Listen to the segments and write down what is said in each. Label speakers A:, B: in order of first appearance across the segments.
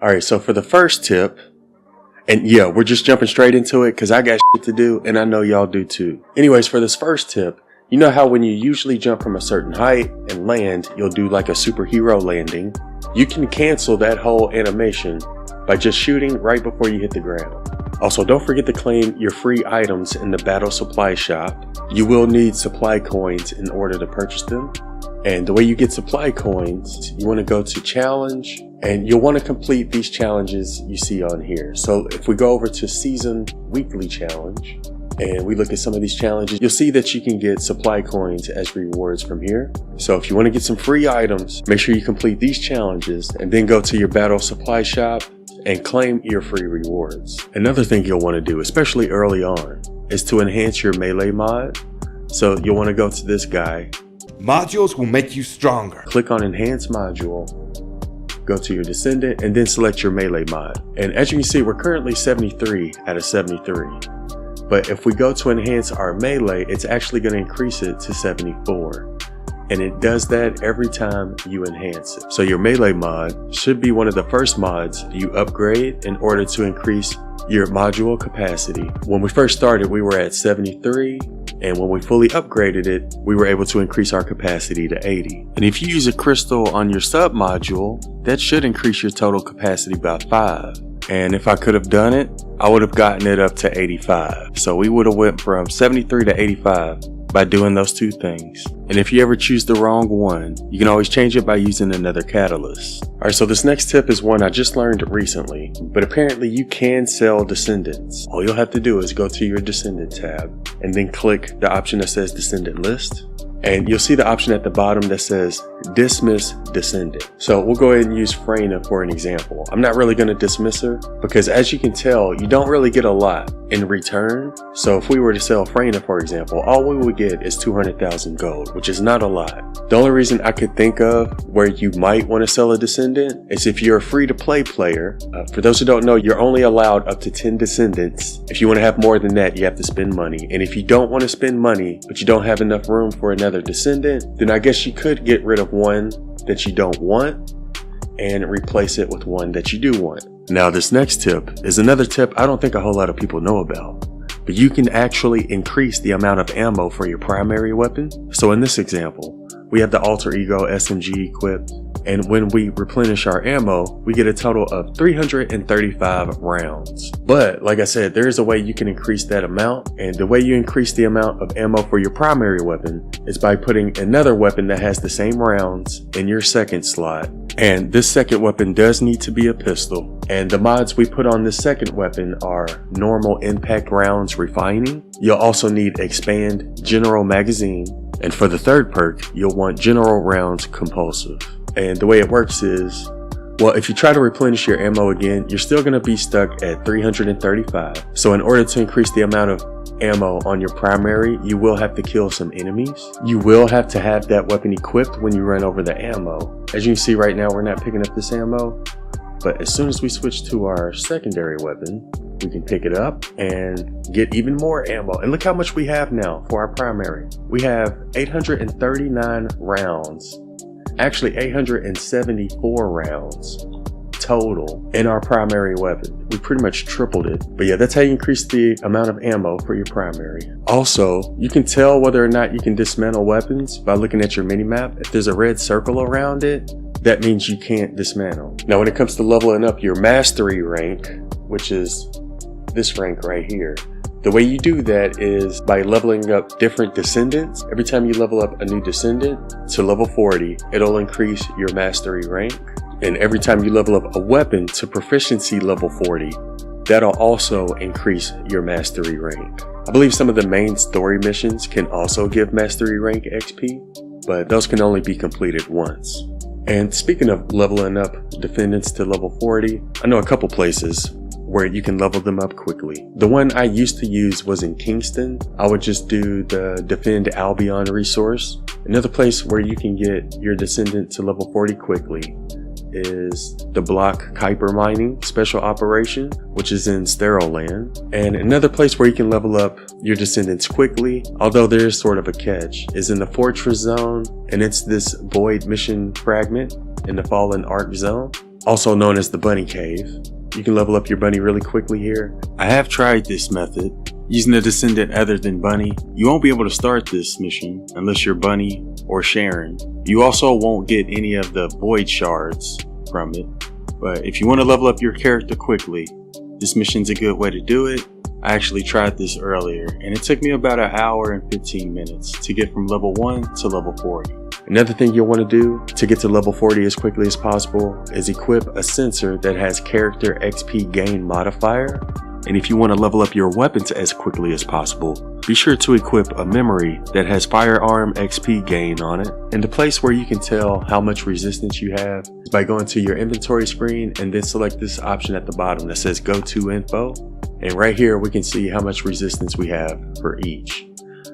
A: Alright, so for the first tip, and yeah, we're just jumping straight into it because I got shit to do and I know y'all do too. Anyways, for this first tip, you know how when you usually jump from a certain height and land, you'll do like a superhero landing? You can cancel that whole animation by just shooting right before you hit the ground. Also, don't forget to claim your free items in the battle supply shop. You will need supply coins in order to purchase them. And the way you get supply coins, you want to go to challenge, and you'll want to complete these challenges you see on here. So if we go over to season weekly challenge and we look at some of these challenges, you'll see that you can get supply coins as rewards from here. So if you want to get some free items, make sure you complete these challenges and then go to your battle supply shop and claim your free rewards. Another thing you'll want to do, especially early on, is to enhance your melee mod. So you'll want to go to this guy.
B: Modules will make you stronger.
A: Click on Enhance Module, go to your Descendant, and then select your melee mod. And as you can see, we're currently 73 out of 73. But if we go to enhance our melee, it's actually going to increase it to 74. And it does that every time you enhance it. So your melee mod should be one of the first mods you upgrade in order to increase your module capacity. When we first started, we were at 73. And when we fully upgraded it, we were able to increase our capacity to 80. And if you use a crystal on your sub module, that should increase your total capacity by 5. And if I could have done it, I would have gotten it up to 85. So we would have went from 73 to 85 by doing those two things. And if you ever choose the wrong one, you can always change it by using another catalyst. Alright, so this next tip is one I just learned recently, but apparently you can sell Descendants. All you'll have to do is go to your Descendant tab and then click the option that says Descendant List. And you'll see the option at the bottom that says Dismiss Descendant. So we'll go ahead and use Freyna for an example. I'm not really going to dismiss her because, as you can tell, you don't really get a lot in return. So if we were to sell Freyna, for example, all we would get is 200,000 gold, which is not a lot. The only reason I could think of where you might want to sell a Descendant is if you're a free-to-play player. For those who don't know, you're only allowed up to 10 Descendants. If you want to have more than that, you have to spend money. And if you don't want to spend money, but you don't have enough room for another Descendant, then I guess you could get rid of one that you don't want and replace it with one that you do want. Now this next tip is another tip I don't think a whole lot of people know about, but you can actually increase the amount of ammo for your primary weapon. So in this example, we have the Alter Ego SMG equipped, and when we replenish our ammo, we get a total of 335 rounds. But like I said, there is a way you can increase that amount, and the way you increase the amount of ammo for your primary weapon is by putting another weapon that has the same rounds in your second slot. And this second weapon does need to be a pistol, and the mods we put on this second weapon are Normal Impact Rounds Refining. You'll also need Expand General Magazine, and for the third perk, you'll want General Rounds Compulsive. And the way it works is, well, if you try to replenish your ammo again, you're still going to be stuck at 335. So in order to increase the amount of ammo on your primary, you will have to kill some enemies. You will have to have that weapon equipped when you run over the ammo. As you can see right now, we're not picking up this ammo, but as soon as we switch to our secondary weapon, we can pick it up and get even more ammo. And look how much we have now for our primary. We have 839 rounds. Actually 874 rounds total in our primary weapon. We pretty much tripled it. But yeah, that's how you increase the amount of ammo for your primary. Also, you can tell whether or not you can dismantle weapons by looking at your minimap. If there's a red circle around it, that means you can't dismantle. Now when it comes to leveling up your mastery rank, which is this rank right here, the way you do that is by leveling up different Descendants. Every time you level up a new Descendant to level 40, it'll increase your mastery rank. And every time you level up a weapon to proficiency level 40, that'll also increase your mastery rank. I believe some of the main story missions can also give mastery rank XP, but those can only be completed once. And speaking of leveling up Defendants to level 40, I know a couple places where you can level them up quickly. The one I used to use was in Kingston. I would just do the Defend Albion resource. Another place where you can get your Descendant to level 40 quickly is the block Kuiper mining special operation, which is in Sterile Land. And another place where you can level up your Descendants quickly, although there is sort of a catch, is in the Fortress Zone, and it's this void mission fragment in the Fallen Ark Zone. also known as the bunny cave. You can level up your bunny really quickly here. I have tried this method. Using a descendant other than bunny, you won't be able to start this mission unless you're bunny or Sharen. You also won't get any of the void shards from it. But if you want to level up your character quickly, this mission's a good way to do it. I actually tried this earlier and it took me about an hour and 15 minutes to get from level 1 to level 40. Another thing you'll want to do to get to level 40 as quickly as possible is equip a sensor that has character XP gain modifier. And if you want to level up your weapons as quickly as possible, be sure to equip a memory that has firearm XP gain on it. And the place where you can tell how much resistance you have is by going to your inventory screen and then select this option at the bottom that says go to info. And right here we can see how much resistance we have for each.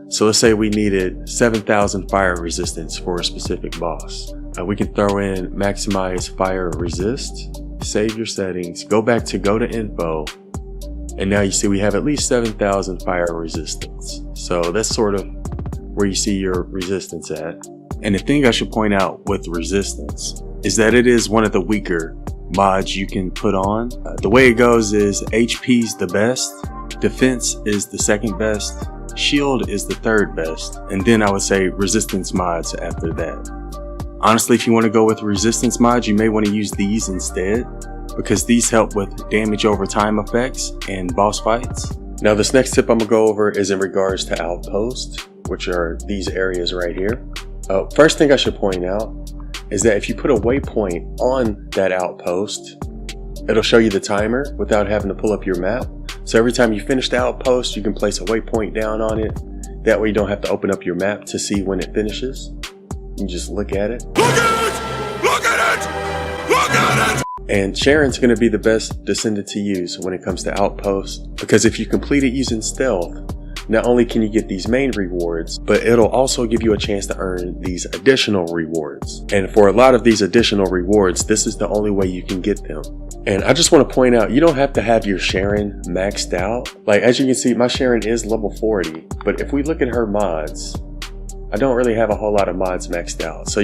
A: So let's say we needed 7,000 fire resistance for a specific boss. We can throw in maximize fire resist, save your settings, go back to go to info, and now you see we have at least 7,000 fire resistance. So that's sort of where you see your resistance at. And the thing I should point out with resistance is that it is one of the weaker mods you can put on. The way it goes is HP's the best, defense is the second best, shield is the third best, and then I would say resistance mods after that. Honestly, if you want to go with resistance mods, you may want to use these instead, because these help with damage over time effects and boss fights. Now this next tip I'm going to go over is in regards to outposts, which are these areas right here. First thing I should point out is that if you put a waypoint on that outpost, it'll show you the timer without having to pull up your map. So every time you finish the outpost, you can place a waypoint down on it. That way you don't have to open up your map to see when it finishes. You just look at it. Look at it! Look at it! Look at it! And Sharen's going to be the best descendant to use when it comes to outposts, because if you complete it using stealth, not only can you get these main rewards, but it'll also give you a chance to earn these additional rewards. And for a lot of these additional rewards, this is the only way you can get them. And I just want to point out, you don't have to have your Sharen maxed out. Like, as you can see, my Sharen is level 40, but if we look at her mods, I don't really have a whole lot of mods maxed out. So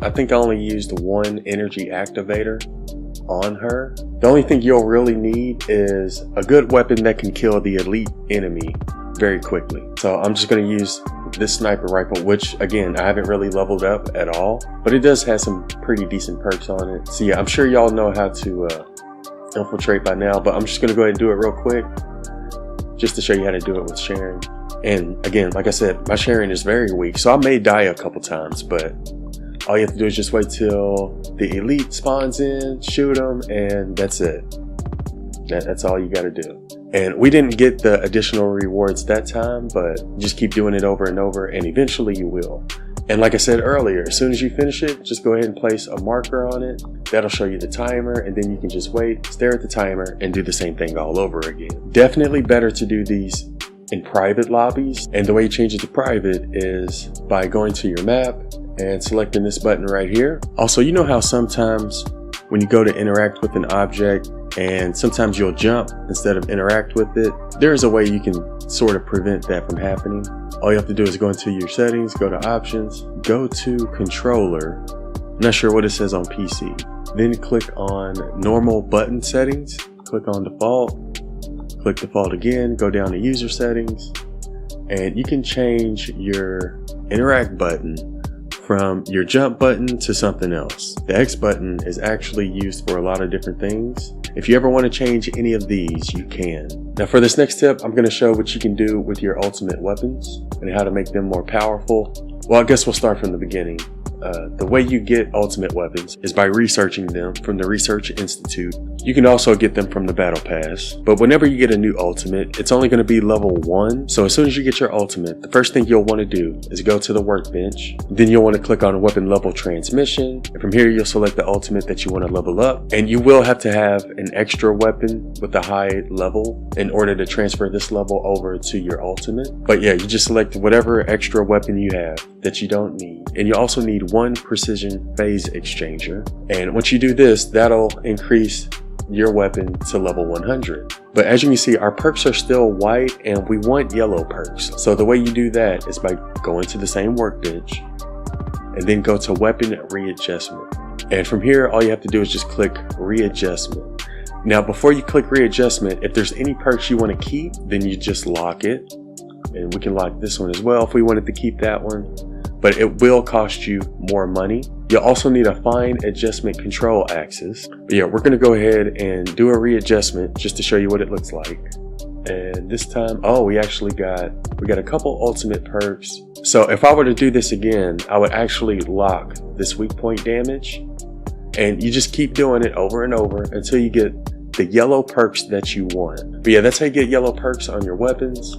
A: I think I only used one energy activator on her. The only thing you'll really need is a good weapon that can kill the elite enemy very quickly. So I'm just going to use this sniper rifle, which again, I haven't really leveled up at all, but it does have some pretty decent perks on it. So yeah, I'm sure y'all know how to infiltrate by now, but I'm just going to go ahead and do it real quick just to show you how to do it with Sharen. And again, like I said, my Sharen is very weak, so I may die a couple times, but all you have to do is just wait till the elite spawns in, shoot them, and that's it. That's all you got to do. And we didn't get the additional rewards that time, but just keep doing it over and over, and eventually you will. And like I said earlier, as soon as you finish it, just go ahead and place a marker on it. That'll show you the timer, and then you can just wait, stare at the timer, and do the same thing all over again. Definitely better to do these in private lobbies, and the way you change it to private is by going to your map and selecting this button right here. Also, you know how sometimes when you go to interact with an object and sometimes you'll jump instead of interact with it, there is a way you can sort of prevent that from happening. All you have to do is go into your settings, go to options, go to controller. I'm not sure what it says on PC. Then click on normal button settings, click on default, click default again, go down to user settings, and you can change your interact button from your jump button to something else. The X button is actually used for a lot of different things. If you ever want to change any of these, you can. Now for this next tip, I'm going to show what you can do with your ultimate weapons and how to make them more powerful. Well, I guess we'll start from the beginning. The way you get ultimate weapons is by researching them from the Research Institute. You can also get them from the Battle Pass, but whenever you get a new ultimate, it's only going to be level 1. So as soon as you get your ultimate, the first thing you'll want to do is go to the workbench. Then you'll want to click on weapon level transmission, and from here you'll select the ultimate that you want to level up. And you will have to have an extra weapon with a high level in order to transfer this level over to your ultimate. But yeah, you just select whatever extra weapon you have that you don't need. And you also need one precision phase exchanger. And once you do this, that'll increase your weapon to level 100. But as you can see, our perks are still white and we want yellow perks. So the way you do that is by going to the same workbench and then go to weapon readjustment. And from here, all you have to do is just click readjustment. Now, before you click readjustment, if there's any perks you want to keep, then you just lock it. And we can lock this one as well if we wanted to keep that one. But it will cost you more money. You'll also need a fine adjustment control axis. But yeah, we're gonna go ahead and do a readjustment just to show you what it looks like. And this time, oh, we got a couple ultimate perks. So if I were to do this again, I would actually lock this weak point damage. And you just keep doing it over and over until you get the yellow perks that you want. But yeah, that's how you get yellow perks on your weapons.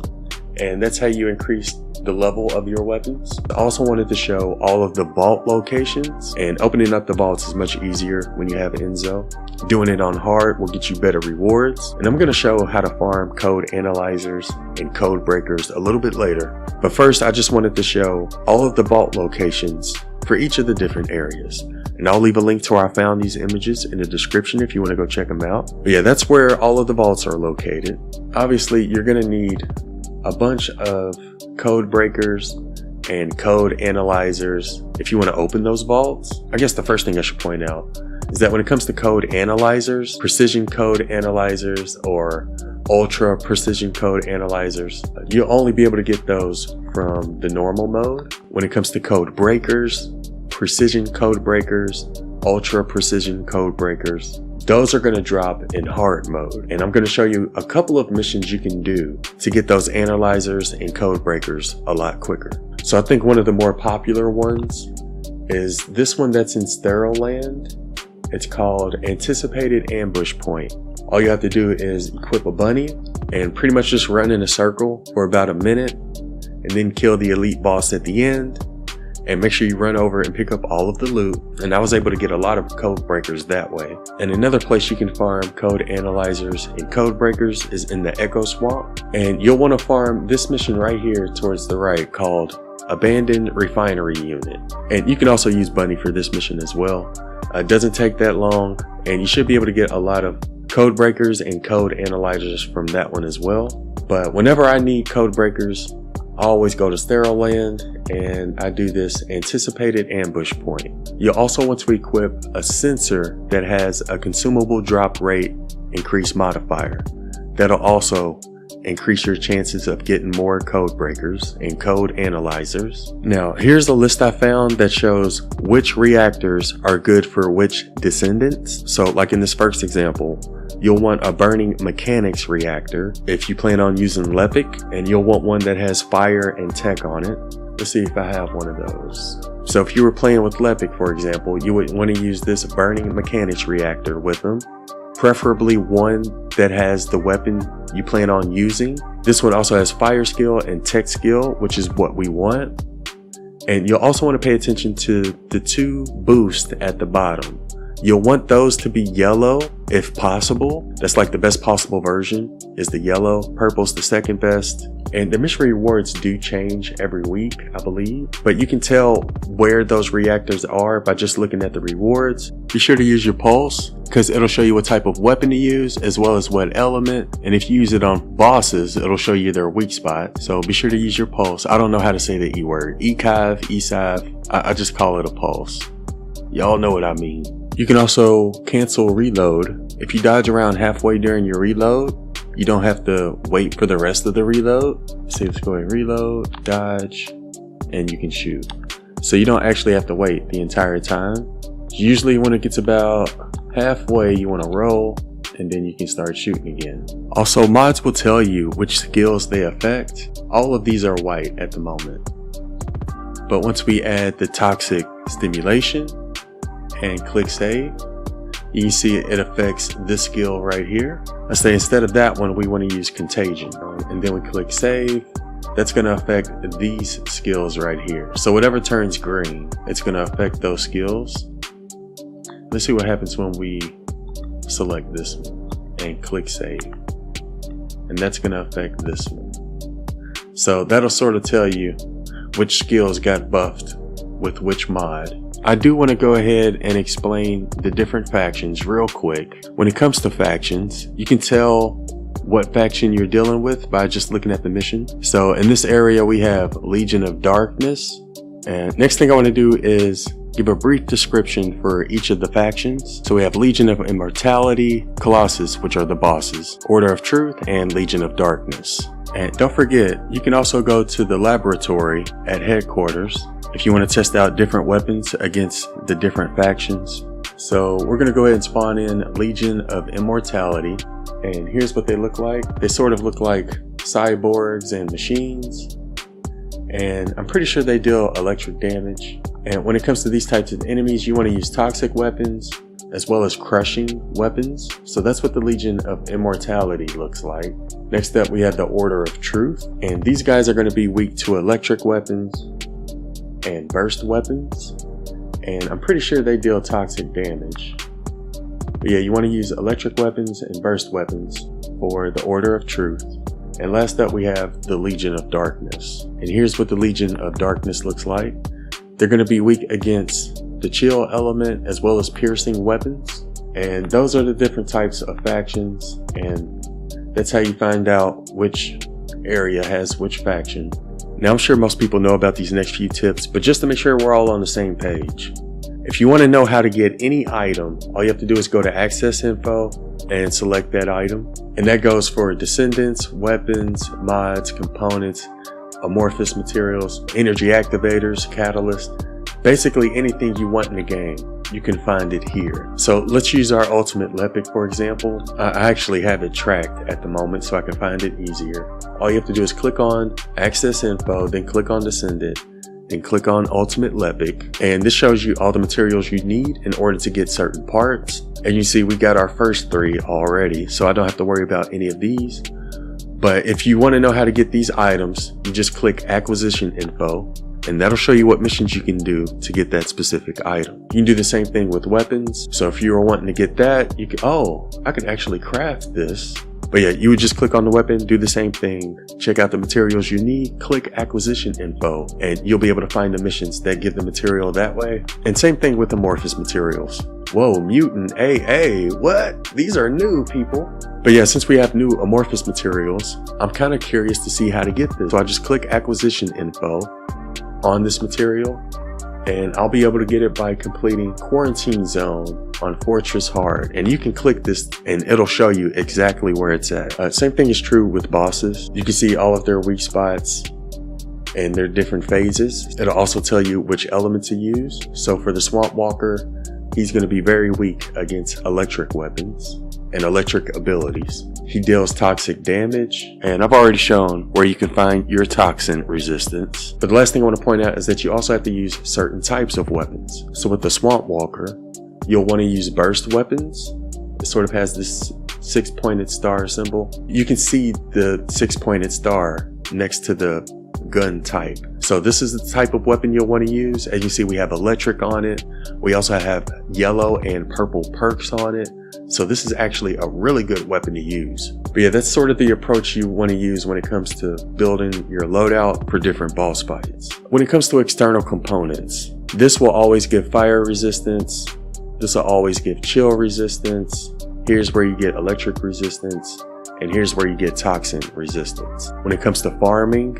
A: And that's how you increase the level of your weapons. I also wanted to show all of the vault locations, and opening up the vaults is much easier when you have Enzo. Doing it on hard will get you better rewards, and I'm going to show how to farm code analyzers and code breakers a little bit later. But first, I just wanted to show all of the vault locations for each of the different areas. And I'll leave a link to where I found these images in the description if you want to go check them out. But yeah, that's where all of the vaults are located. Obviously, you're going to need a bunch of code breakers and code analyzers if you want to open those vaults. I guess the first thing I should point out is that when it comes to code analyzers, precision code analyzers or ultra precision code analyzers, you'll only be able to get those from the normal mode. When it comes to code breakers, precision code breakers, ultra precision code breakers, those are going to drop in hard mode. And I'm going to show you a couple of missions you can do to get those analyzers and code breakers a lot quicker. So I think one of the more popular ones is this one that's in Sterile Land. It's called Anticipated Ambush Point. All you have to do is equip a bunny and pretty much just run in a circle for about a minute and then kill the elite boss at the end. And make sure you run over and pick up all of the loot. And I was able to get a lot of code breakers that way. And another place you can farm code analyzers and code breakers is in the Echo Swamp. And you'll want to farm this mission right here towards the right called Abandoned Refinery Unit. And you can also use Bunny for this mission as well. It doesn't take that long, and you should be able to get a lot of code breakers and code analyzers from that one as well. But whenever I need code breakers, I always go to Sterile Land and I do this Anticipated Ambush Point. You also want to equip a sensor that has a consumable drop rate increase modifier. That'll also increase your chances of getting more code breakers and code analyzers. Now, here's a list I found that shows which reactors are good for which descendants. So like in this first example, you'll want a burning mechanics reactor if you plan on using Lepic, and you'll want one that has fire and tech on it. Let's see if I have one of those. So if you were playing with Lepic, for example, you would want to use this burning mechanics reactor with them. Preferably one that has the weapon you plan on using. This one also has fire skill and tech skill, which is what we want. And you'll also want to pay attention to the two boosts at the bottom. You'll want those to be yellow if possible. That's like the best possible version is the yellow. Purple's the second best. And the mission rewards do change every week, I believe. But you can tell where those reactors are by just looking at the rewards. Be sure to use your pulse, because it'll show you what type of weapon to use as well as what element. And if you use it on bosses, it'll show you their weak spot. So be sure to use your pulse. I don't know how to say the E word. Ekive, Esive. I just call it a pulse. Y'all know what I mean. You can also cancel reload. If you dodge around halfway during your reload, you don't have to wait for the rest of the reload. So let's go ahead, reload, dodge, and you can shoot. So you don't actually have to wait the entire time. Usually when it gets about halfway, you want to roll, and then you can start shooting again. Also, mods will tell you which skills they affect. All of these are white at the moment. But once we add the toxic stimulation and click save, you can see it affects this skill right here. Let's say instead of that one, we want to use contagion, and then we click save. That's going to affect these skills right here. So whatever turns green, it's going to affect those skills. Let's see what happens when we select this one and click save. And that's going to affect this one. So that'll sort of tell you which skills got buffed with which mod. I do want to go ahead and explain the different factions real quick. When it comes to factions, you can tell what faction you're dealing with by just looking at the mission. So in this area we have Legion of Darkness. And next thing I want to do is give a brief description for each of the factions. So we have Legion of Immortality, Colossus, which are the bosses, Order of Truth, and Legion of Darkness. And don't forget, you can also go to the laboratory at headquarters if you want to test out different weapons against the different factions. So we're going to go ahead and spawn in Legion of Immortality, and here's what they look like. They sort of look like cyborgs and machines, and I'm pretty sure they deal electric damage. And when it comes to these types of enemies, you want to use toxic weapons as well as crushing weapons. So that's what the Legion of Immortality looks like. Next up, we have the Order of Truth, and these guys are going to be weak to electric weapons and burst weapons, and I'm pretty sure they deal toxic damage. But yeah, you want to use electric weapons and burst weapons for the Order of Truth. And last up, we have the Legion of Darkness, and here's what the Legion of Darkness looks like. They're going to be weak against the chill element as well as piercing weapons, and those are the different types of factions, and that's how you find out which area has which faction. Now, I'm sure most people know about these next few tips, but just to make sure we're all on the same page, if you want to know how to get any item, all you have to do is go to Access Info and select that item, and that goes for Descendants, weapons, mods, components, amorphous materials, energy activators, catalyst, basically anything you want in the game, you can find it here. So let's use our ultimate Lepic for example. I actually have it tracked at the moment so I can find it easier. All you have to do is click on Access Info, then click on Descendant, then click on Ultimate Lepic, and this shows you all the materials you need in order to get certain parts. And you see we got our first 3 already, so I don't have to worry about any of these. But if you want to know how to get these items, you just click Acquisition Info, and that'll show you what missions you can do to get that specific item. You can do the same thing with weapons. So if you were wanting to get that, you can, oh, I could actually craft this. But yeah, you would just click on the weapon, do the same thing, check out the materials you need, click Acquisition Info, and you'll be able to find the missions that give the material that way. And same thing with amorphous materials. Whoa, mutant AA, what? These are new, people. But yeah, since we have new amorphous materials, I'm kind of curious to see how to get this. So I just click Acquisition Info on this material, and I'll be able to get it by completing Quarantine Zone on Fortress Hard. And you can click this and it'll show you exactly where it's at. Same thing is true with bosses. You can see all of their weak spots and their different phases. It'll also tell you which element to use. So for the Swamp Walker, he's going to be very weak against electric weapons and electric abilities. He deals toxic damage, and I've already shown where you can find your toxin resistance. But the last thing I want to point out is that you also have to use certain types of weapons. So with the Swamp Walker, you'll want to use burst weapons. It sort of has this 6-pointed star symbol. You can see the 6-pointed star next to the gun type. So this is the type of weapon you'll want to use. As you see, we have electric on it. We also have yellow and purple perks on it. So this is actually a really good weapon to use. But yeah, that's sort of the approach you want to use when it comes to building your loadout for different boss fights. When it comes to external components, this will always give fire resistance. This will always give chill resistance. Here's where you get electric resistance, and here's where you get toxin resistance. When it comes to farming,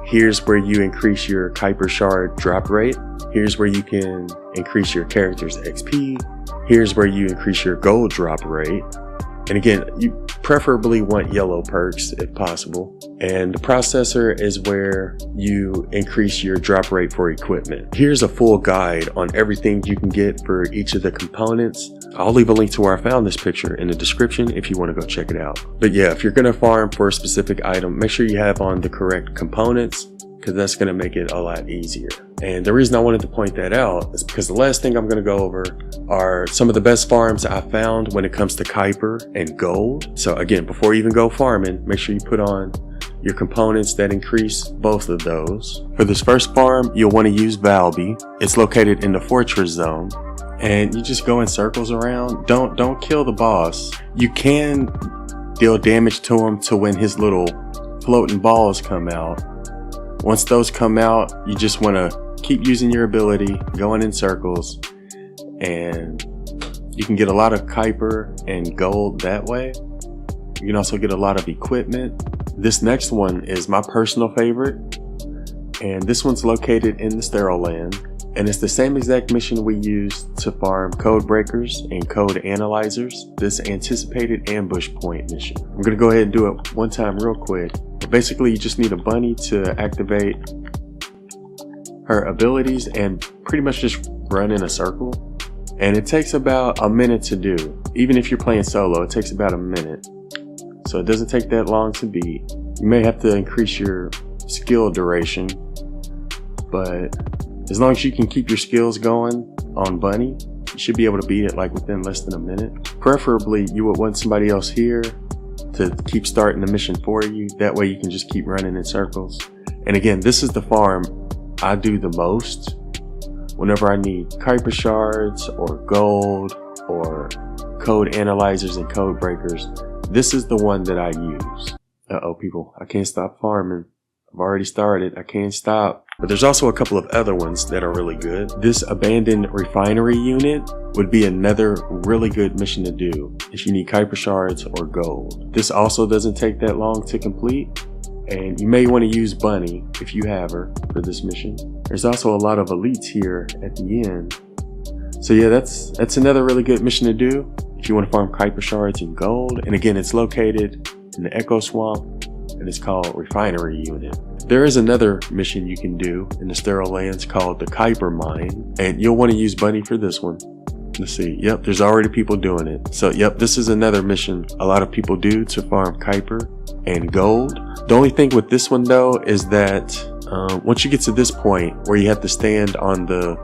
A: here's where you increase your Kuiper shard drop rate. Here's where you can increase your character's XP. Here's where you increase your gold drop rate. And again, you preferably want yellow perks if possible. And the processor is where you increase your drop rate for equipment. Here's a full guide on everything you can get for each of the components. I'll leave a link to where I found this picture in the description if you want to go check it out. But yeah, if you're going to farm for a specific item, make sure you have on the correct components, because that's going to make it a lot easier. And the reason I wanted to point that out is because the last thing I'm going to go over are some of the best farms I found when it comes to Kuiper and gold. So again, before you even go farming, make sure you put on your components that increase both of those. For this first farm, you'll want to use Valby. It's located in the Fortress Zone, and you just go in circles around. Don't kill the boss. You can deal damage to him to when his little floating balls come out. Once those come out, you just want to keep using your ability, going in circles, and you can get a lot of Kuiper and gold that way. You can also get a lot of equipment. This next one is my personal favorite, and this one's located in the Sterile Land, And it's the same exact mission we used to farm code breakers and code analyzers, this anticipated ambush point mission. I'm gonna go ahead and do it one time real quick. But basically you just need a bunny to activate her abilities and pretty much just run in a circle. And it takes about a minute to do. Even if you're playing solo, it takes about a minute. So it doesn't take that long to beat. You may have to increase your skill duration, but as long as you can keep your skills going on bunny, you should be able to beat it like within less than a minute. Preferably you would want somebody else here to keep starting the mission for you. That way you can just keep running in circles. And again, this is the farm I do the most whenever I need Kuiper shards or gold or code analyzers and code breakers. This is the one that I use. Uh-oh, people, I can't stop farming. I've already started, I can't stop. But there's also a couple of other ones that are really good. This abandoned refinery unit would be another really good mission to do if you need Kuiper shards or gold. This also doesn't take that long to complete, and you may want to use Bunny if you have her for this mission. There's also a lot of elites here at the end. So yeah, that's another really good mission to do if you want to farm Kuiper shards and gold. And again, it's located in the Echo Swamp and it's called Refinery Unit. There is another mission you can do in the Sterile Lands called the Kuiper Mine, and you'll want to use Bunny for this one. Let's see, yep, there's already people doing it. So yep, this is another mission a lot of people do to farm Kuiper and gold. The only thing with this one though is that once you get to this point where you have to stand on the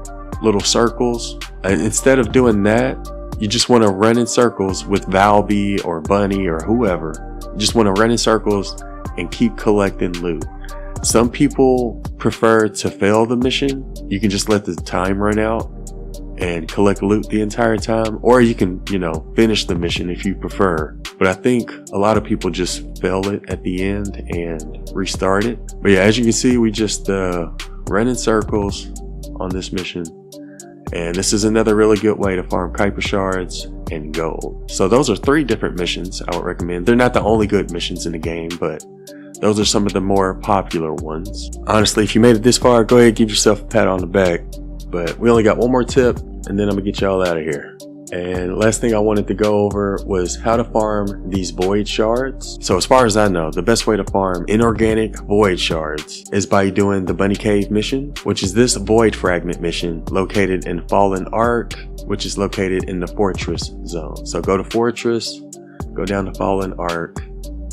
A: little circles, instead of doing that, you just want to run in circles with Valby or Bunny or whoever. You just want to run in circles and keep collecting loot. Some people prefer to fail the mission. You can just let the time run out and collect loot the entire time, or you can, you know, finish the mission if you prefer. But I think a lot of people just fail it at the end and restart it. But yeah, as you can see, we just run in circles on this mission. And this is another really good way to farm Kuiper shards and gold. So those are 3 different missions I would recommend. They're not the only good missions in the game, but those are some of the more popular ones. Honestly, if you made it this far, go ahead and give yourself a pat on the back. But we only got one more tip, and then I'm gonna get y'all out of here. And last thing I wanted to go over was how to farm these void shards. So as far as I know, the best way to farm inorganic void shards is by doing the Bunny Cave mission, which is this void fragment mission located in Fallen Ark, which is located in the Fortress zone. So go to Fortress, go down to Fallen Ark,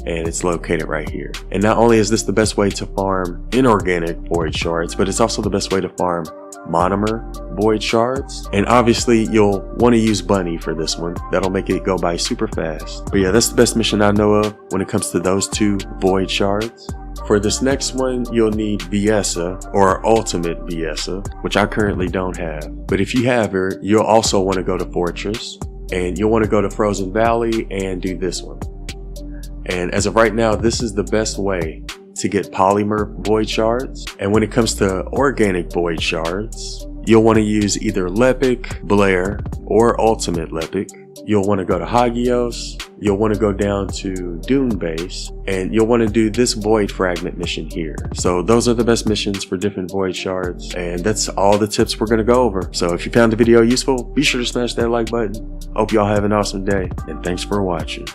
A: and it's located right here. And not only is this the best way to farm inorganic void shards, but it's also the best way to farm monomer void shards. And obviously you'll want to use Bunny for this one. That'll make it go by super fast. But yeah, that's the best mission I know of when it comes to those 2 void shards. For this next one, you'll need Viessa or Ultimate Viessa, which I currently don't have. But if you have her, you'll also want to go to Fortress, and you'll want to go to Frozen Valley and do this one. And as of right now, this is the best way to get polymer void shards. And when it comes to organic void shards, you'll want to use either Lepic, Blair, or Ultimate Lepic. You'll want to go to Hagios. You'll want to go down to Dune Base, and you'll want to do this void fragment mission here. So those are the best missions for different void shards, and that's all the tips we're going to go over. So if you found the video useful, be sure to smash that like button. Hope y'all have an awesome day, and thanks for watching.